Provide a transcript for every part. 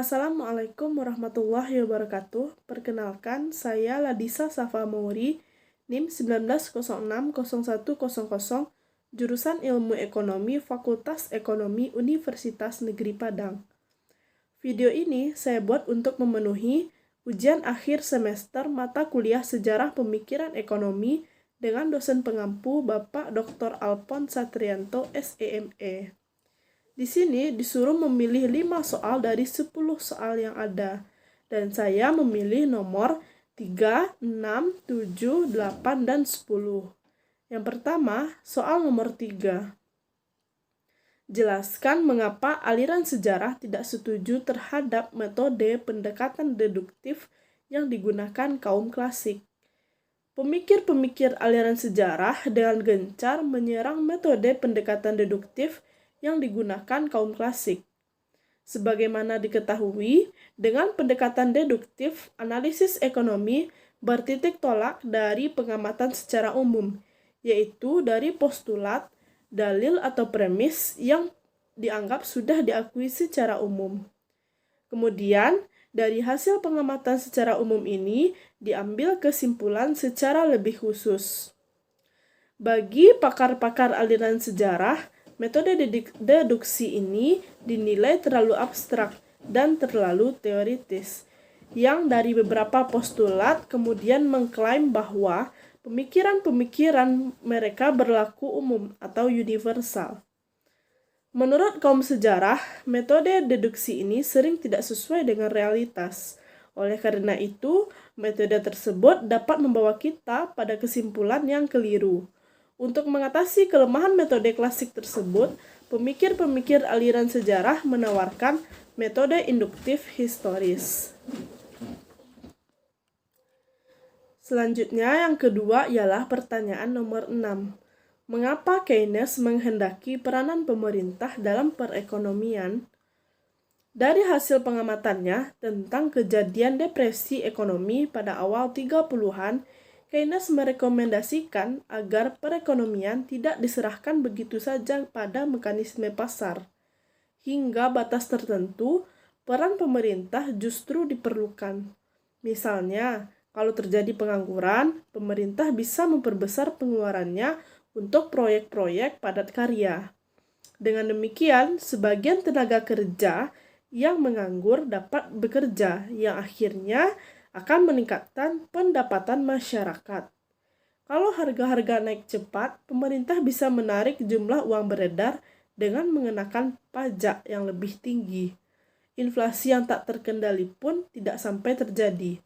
Assalamualaikum warahmatullahi wabarakatuh. Perkenalkan, saya Ladisa Safa Mauri, NIM 19060100, jurusan Ilmu Ekonomi, Fakultas Ekonomi Universitas Negeri Padang. Video ini saya buat untuk memenuhi ujian akhir semester mata kuliah Sejarah Pemikiran Ekonomi dengan dosen pengampu Bapak Dr. Alphon Satrianto, SEME. Di sini disuruh memilih 5 soal dari 10 soal yang ada. Dan saya memilih nomor 3, 6, 7, 8, dan 10. Yang pertama, soal nomor 3. Jelaskan mengapa aliran sejarah tidak setuju terhadap metode pendekatan deduktif yang digunakan kaum klasik. Pemikir-pemikir aliran sejarah dengan gencar menyerang metode pendekatan deduktif yang digunakan kaum klasik. Sebagaimana diketahui, dengan pendekatan deduktif, analisis ekonomi bertitik tolak dari pengamatan secara umum, yaitu dari postulat, dalil atau premis yang dianggap sudah diakui secara umum. Kemudian, dari hasil pengamatan secara umum ini diambil kesimpulan secara lebih khusus. Bagi pakar-pakar aliran sejarah, metode deduksi ini dinilai terlalu abstrak dan terlalu teoritis, yang dari beberapa postulat kemudian mengklaim bahwa pemikiran-pemikiran mereka berlaku umum atau universal. Menurut kaum sejarah, metode deduksi ini sering tidak sesuai dengan realitas. Oleh karena itu, metode tersebut dapat membawa kita pada kesimpulan yang keliru. Untuk mengatasi kelemahan metode klasik tersebut, pemikir-pemikir aliran sejarah menawarkan metode induktif historis. Selanjutnya, yang kedua ialah pertanyaan nomor 6. Mengapa Keynes menghendaki peranan pemerintah dalam perekonomian? Dari hasil pengamatannya tentang kejadian depresi ekonomi pada awal 30-an, Keynes merekomendasikan agar perekonomian tidak diserahkan begitu saja pada mekanisme pasar. Hingga batas tertentu, peran pemerintah justru diperlukan. Misalnya, kalau terjadi pengangguran, pemerintah bisa memperbesar pengeluarannya untuk proyek-proyek padat karya. Dengan demikian, sebagian tenaga kerja yang menganggur dapat bekerja, yang akhirnya akan meningkatkan pendapatan masyarakat. Kalau harga-harga naik cepat, pemerintah bisa menarik jumlah uang beredar dengan mengenakan pajak yang lebih tinggi. Inflasi yang tak terkendali pun tidak sampai terjadi.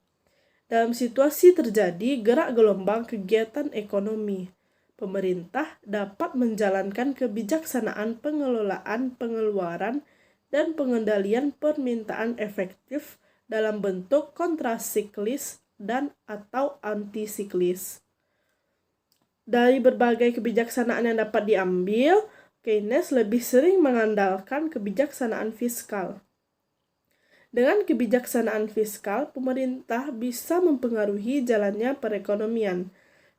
Dalam situasi terjadi gerak gelombang kegiatan ekonomi, pemerintah dapat menjalankan kebijaksanaan pengelolaan pengeluaran dan pengendalian permintaan efektif dalam bentuk kontrasiklis dan atau antisiklis. Dari berbagai kebijaksanaan yang dapat diambil, Keynes lebih sering mengandalkan kebijaksanaan fiskal. Dengan kebijaksanaan fiskal, pemerintah bisa mempengaruhi jalannya perekonomian.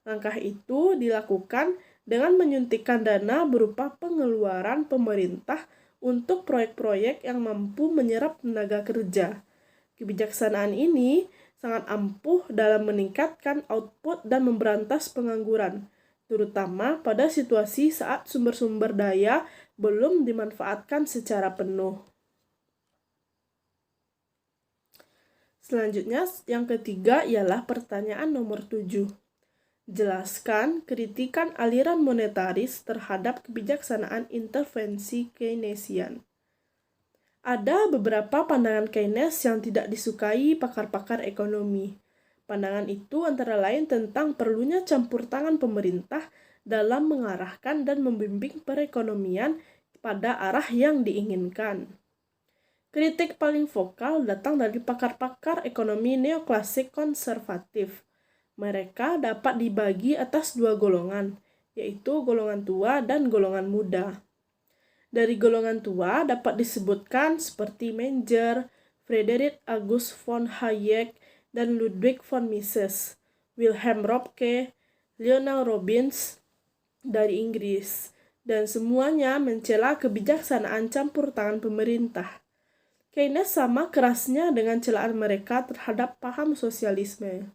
Langkah itu dilakukan dengan menyuntikkan dana berupa pengeluaran pemerintah untuk proyek-proyek yang mampu menyerap tenaga kerja. Kebijaksanaan ini sangat ampuh dalam meningkatkan output dan memberantas pengangguran, terutama pada situasi saat sumber-sumber daya belum dimanfaatkan secara penuh. Selanjutnya, yang ketiga ialah pertanyaan nomor 7. Jelaskan kritikan aliran monetaris terhadap kebijaksanaan intervensi Keynesian. Ada beberapa pandangan Keynes yang tidak disukai pakar-pakar ekonomi. Pandangan itu antara lain tentang perlunya campur tangan pemerintah dalam mengarahkan dan membimbing perekonomian pada arah yang diinginkan. Kritik paling vokal datang dari pakar-pakar ekonomi neoklasik konservatif. Mereka dapat dibagi atas 2 golongan, yaitu golongan tua dan golongan muda. Dari golongan tua dapat disebutkan seperti Menger, Friedrich August von Hayek, dan Ludwig von Mises, Wilhelm Röpke, Lionel Robbins dari Inggris, dan semuanya mencela kebijaksanaan campur tangan pemerintah. Keynes sama kerasnya dengan celaan mereka terhadap paham sosialisme.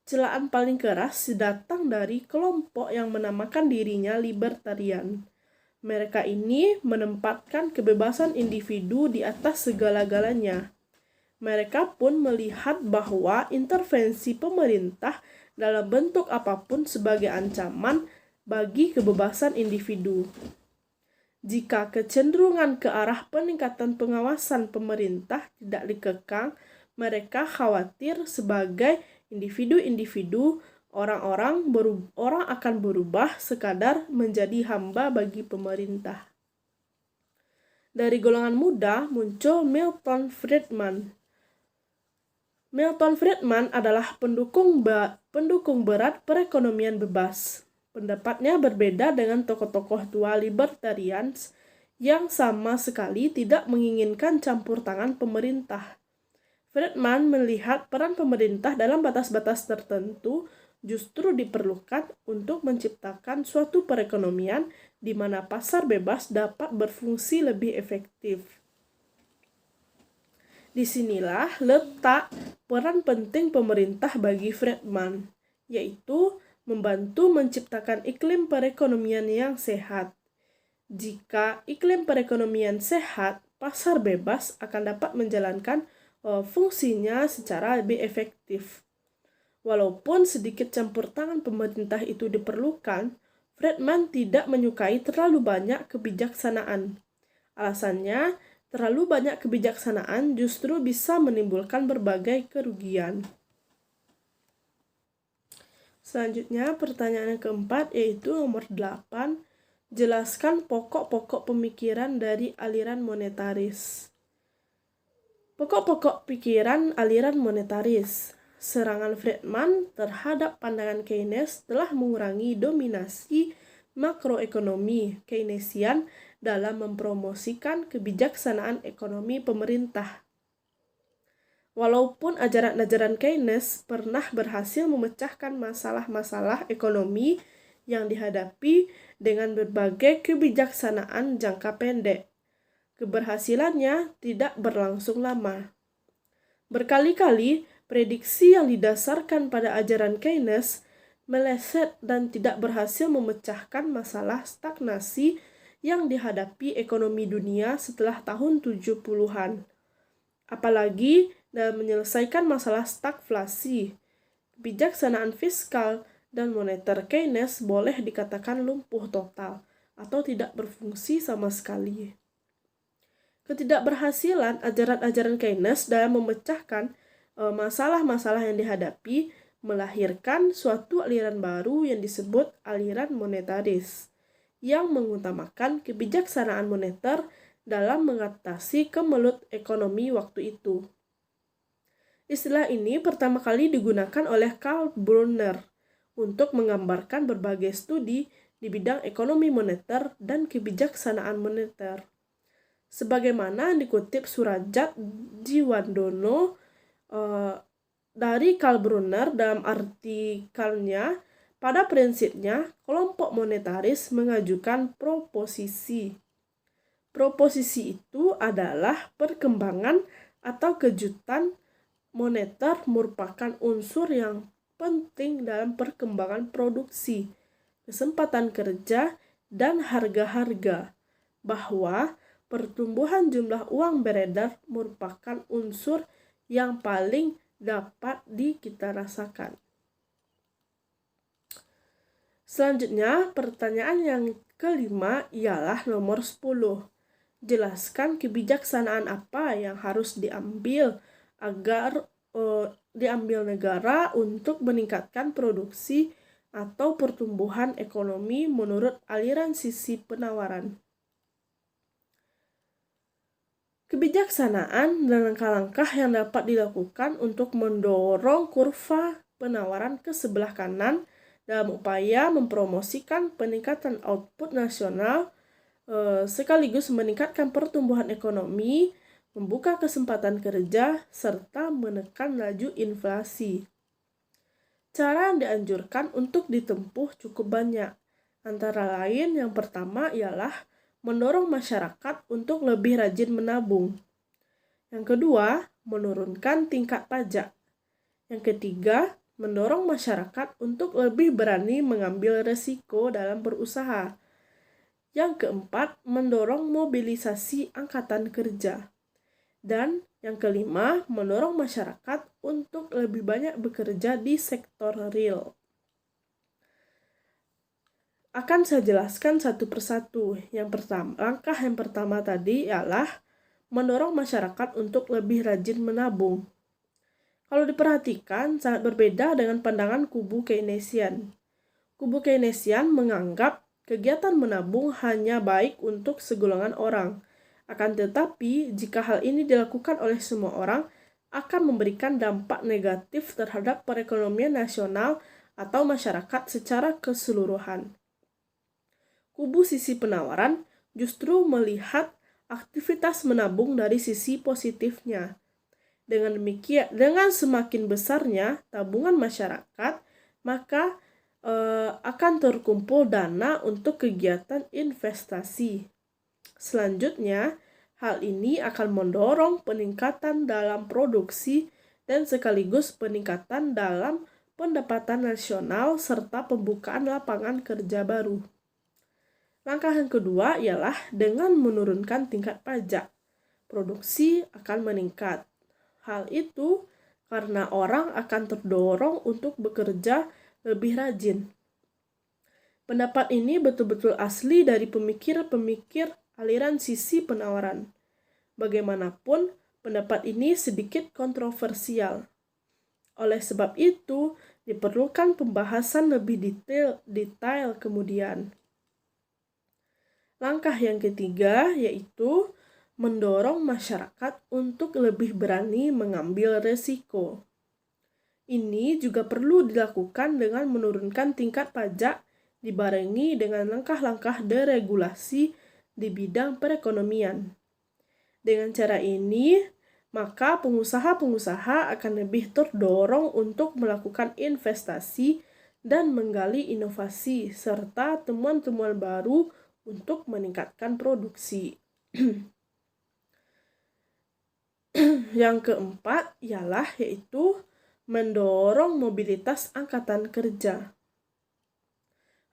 Celaan paling keras datang dari kelompok yang menamakan dirinya libertarian. Mereka ini menempatkan kebebasan individu di atas segala-galanya. Mereka pun melihat bahwa intervensi pemerintah dalam bentuk apapun sebagai ancaman bagi kebebasan individu. Jika kecenderungan ke arah peningkatan pengawasan pemerintah tidak dikekang, mereka khawatir sebagai individu-individu orang akan berubah sekadar menjadi hamba bagi pemerintah. Dari golongan muda muncul Milton Friedman. Milton Friedman adalah pendukung berat perekonomian bebas. Pendapatnya berbeda dengan tokoh-tokoh tua libertarians yang sama sekali tidak menginginkan campur tangan pemerintah. Friedman melihat peran pemerintah dalam batas-batas tertentu justru diperlukan untuk menciptakan suatu perekonomian di mana pasar bebas dapat berfungsi lebih efektif. Disinilah letak peran penting pemerintah bagi Friedman, yaitu membantu menciptakan iklim perekonomian yang sehat. Jika iklim perekonomian sehat, pasar bebas akan dapat menjalankan fungsinya secara lebih efektif. Walaupun sedikit campur tangan pemerintah itu diperlukan, Friedman tidak menyukai terlalu banyak kebijaksanaan. Alasannya, terlalu banyak kebijaksanaan justru bisa menimbulkan berbagai kerugian. Selanjutnya, pertanyaan yang keempat yaitu nomor 8. Jelaskan pokok-pokok pemikiran dari aliran monetaris. Pokok-pokok pikiran aliran monetaris. Serangan Friedman terhadap pandangan Keynes telah mengurangi dominasi makroekonomi Keynesian dalam mempromosikan kebijaksanaan ekonomi pemerintah. Walaupun ajaran-ajaran Keynes pernah berhasil memecahkan masalah-masalah ekonomi yang dihadapi dengan berbagai kebijaksanaan jangka pendek, keberhasilannya tidak berlangsung lama. Berkali-kali, prediksi yang didasarkan pada ajaran Keynes meleset dan tidak berhasil memecahkan masalah stagnasi yang dihadapi ekonomi dunia setelah tahun 70-an. Apalagi dalam menyelesaikan masalah stagflasi, kebijaksanaan fiskal dan moneter Keynes boleh dikatakan lumpuh total atau tidak berfungsi sama sekali. Ketidakberhasilan ajaran-ajaran Keynes dalam memecahkan masalah-masalah yang dihadapi melahirkan suatu aliran baru yang disebut aliran monetaris, yang mengutamakan kebijaksanaan moneter dalam mengatasi kemelut ekonomi waktu itu. Istilah ini pertama kali digunakan oleh Karl Brunner untuk menggambarkan berbagai studi di bidang ekonomi moneter dan kebijaksanaan moneter. Sebagaimana dikutip Surajat Jiwandono dari Karl Brunner dalam artikelnya, pada prinsipnya kelompok monetaris mengajukan proposisi. Proposisi itu adalah perkembangan atau kejutan moneter merupakan unsur yang penting dalam perkembangan produksi, kesempatan kerja, dan harga-harga, bahwa pertumbuhan jumlah uang beredar merupakan unsur yang paling dapat kita rasakan. Selanjutnya, pertanyaan yang kelima ialah nomor 10. Jelaskan kebijaksanaan apa yang harus diambil negara untuk meningkatkan produksi atau pertumbuhan ekonomi menurut aliran sisi penawaran. Kebijaksanaan dan langkah-langkah yang dapat dilakukan untuk mendorong kurva penawaran ke sebelah kanan dalam upaya mempromosikan peningkatan output nasional sekaligus meningkatkan pertumbuhan ekonomi, membuka kesempatan kerja, serta menekan laju inflasi. Cara yang dianjurkan untuk ditempuh cukup banyak. Antara lain, yang pertama ialah mendorong masyarakat untuk lebih rajin menabung. Yang kedua, menurunkan tingkat pajak. Yang ketiga, mendorong masyarakat untuk lebih berani mengambil resiko dalam berusaha. Yang keempat, mendorong mobilisasi angkatan kerja. Dan yang kelima, mendorong masyarakat untuk lebih banyak bekerja di sektor real. Akan saya jelaskan satu persatu. Langkah yang pertama tadi ialah mendorong masyarakat untuk lebih rajin menabung. Kalau diperhatikan, sangat berbeda dengan pandangan kubu Keynesian. Kubu Keynesian menganggap kegiatan menabung hanya baik untuk segolongan orang. Akan tetapi, jika hal ini dilakukan oleh semua orang, akan memberikan dampak negatif terhadap perekonomian nasional atau masyarakat secara keseluruhan. Kubu sisi penawaran justru melihat aktivitas menabung dari sisi positifnya. Dengan demikian, dengan semakin besarnya tabungan masyarakat, maka akan terkumpul dana untuk kegiatan investasi. Selanjutnya, hal ini akan mendorong peningkatan dalam produksi dan sekaligus peningkatan dalam pendapatan nasional serta pembukaan lapangan kerja baru. Langkah yang kedua ialah dengan menurunkan tingkat pajak. Produksi akan meningkat. Hal itu karena orang akan terdorong untuk bekerja lebih rajin. Pendapat ini betul-betul asli dari pemikir-pemikir aliran sisi penawaran. Bagaimanapun, pendapat ini sedikit kontroversial. Oleh sebab itu, diperlukan pembahasan lebih detail kemudian. Langkah yang ketiga yaitu mendorong masyarakat untuk lebih berani mengambil resiko. Ini juga perlu dilakukan dengan menurunkan tingkat pajak dibarengi dengan langkah-langkah deregulasi di bidang perekonomian. Dengan cara ini, maka pengusaha-pengusaha akan lebih terdorong untuk melakukan investasi dan menggali inovasi serta temuan-temuan baru untuk meningkatkan produksi. Yang keempat yaitu mendorong mobilitas angkatan kerja.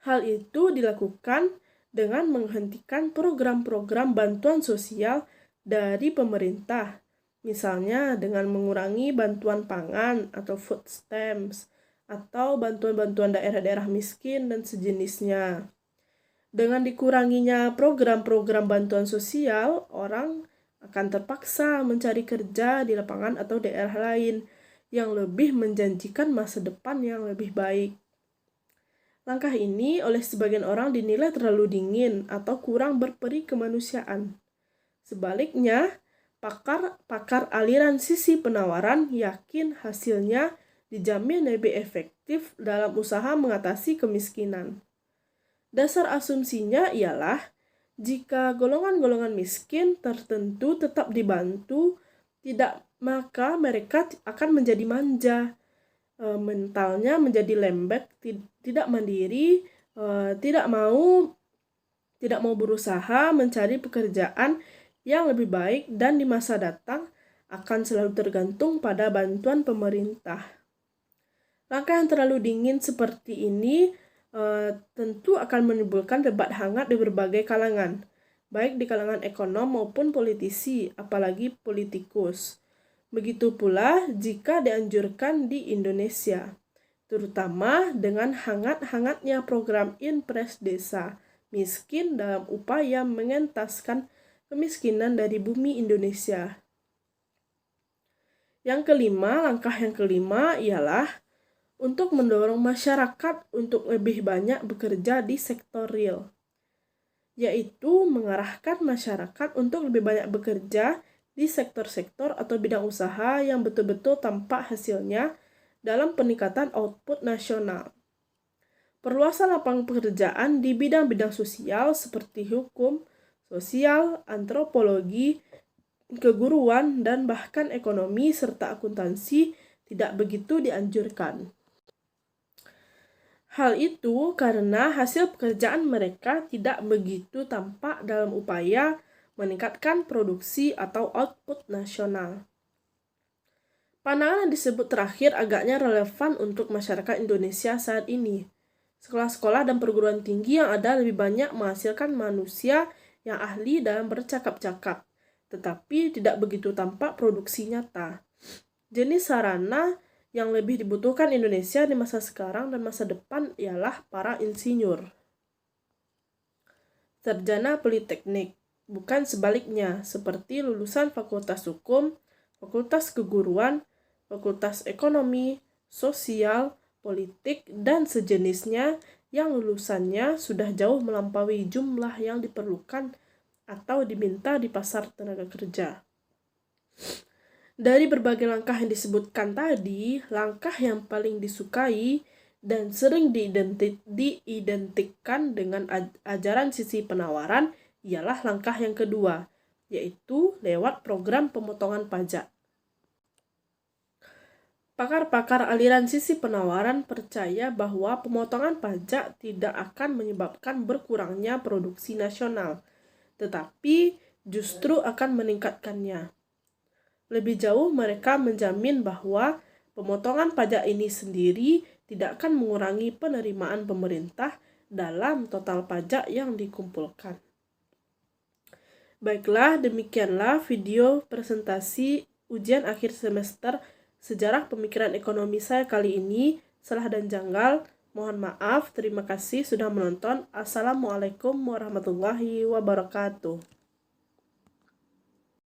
Hal itu dilakukan dengan menghentikan program-program bantuan sosial dari pemerintah, misalnya dengan mengurangi bantuan pangan atau food stamps, atau bantuan-bantuan daerah-daerah miskin dan sejenisnya. Dengan dikuranginya program-program bantuan sosial, orang akan terpaksa mencari kerja di lapangan atau daerah lain yang lebih menjanjikan masa depan yang lebih baik. Langkah ini oleh sebagian orang dinilai terlalu dingin atau kurang berperi kemanusiaan. Sebaliknya, pakar aliran sisi penawaran yakin hasilnya dijamin lebih efektif dalam usaha mengatasi kemiskinan. Dasar asumsinya ialah jika golongan-golongan miskin tertentu tetap dibantu, maka mereka akan menjadi manja, mentalnya menjadi lembek, tidak mandiri, tidak mau berusaha mencari pekerjaan yang lebih baik dan di masa datang akan selalu tergantung pada bantuan pemerintah. Langkah yang terlalu dingin seperti ini tentu akan menimbulkan debat hangat di berbagai kalangan, baik di kalangan ekonom maupun politisi, apalagi politikus. Begitu pula jika dianjurkan di Indonesia, terutama dengan hangat-hangatnya program Inpres Desa Miskin dalam upaya mengentaskan kemiskinan dari bumi Indonesia. Langkah yang kelima ialah untuk mendorong masyarakat untuk lebih banyak bekerja di sektor real, yaitu mengarahkan masyarakat untuk lebih banyak bekerja di sektor-sektor atau bidang usaha yang betul-betul tampak hasilnya dalam peningkatan output nasional. Perluasan lapangan pekerjaan di bidang-bidang sosial seperti hukum, sosial, antropologi, keguruan, dan bahkan ekonomi serta akuntansi tidak begitu dianjurkan. Hal itu karena hasil pekerjaan mereka tidak begitu tampak dalam upaya meningkatkan produksi atau output nasional. Pandangan yang disebut terakhir agaknya relevan untuk masyarakat Indonesia saat ini. Sekolah-sekolah dan perguruan tinggi yang ada lebih banyak menghasilkan manusia yang ahli dalam bercakap-cakap, tetapi tidak begitu tampak produksi nyata. Jenis sarana yang lebih dibutuhkan Indonesia di masa sekarang dan masa depan ialah para insinyur, sarjana politeknik, bukan sebaliknya seperti lulusan Fakultas Hukum, Fakultas Keguruan, Fakultas Ekonomi, Sosial, Politik, dan sejenisnya yang lulusannya sudah jauh melampaui jumlah yang diperlukan atau diminta di pasar tenaga kerja. Dari berbagai langkah yang disebutkan tadi, langkah yang paling disukai dan sering diidentikan dengan ajaran sisi penawaran ialah langkah yang kedua, yaitu lewat program pemotongan pajak. Pakar-pakar aliran sisi penawaran percaya bahwa pemotongan pajak tidak akan menyebabkan berkurangnya produksi nasional, tetapi justru akan meningkatkannya. Lebih jauh, mereka menjamin bahwa pemotongan pajak ini sendiri tidak akan mengurangi penerimaan pemerintah dalam total pajak yang dikumpulkan. Baiklah, demikianlah video presentasi ujian akhir semester Sejarah Pemikiran Ekonomi saya kali ini. Salah dan janggal, mohon maaf. Terima kasih sudah menonton. Assalamualaikum warahmatullahi wabarakatuh.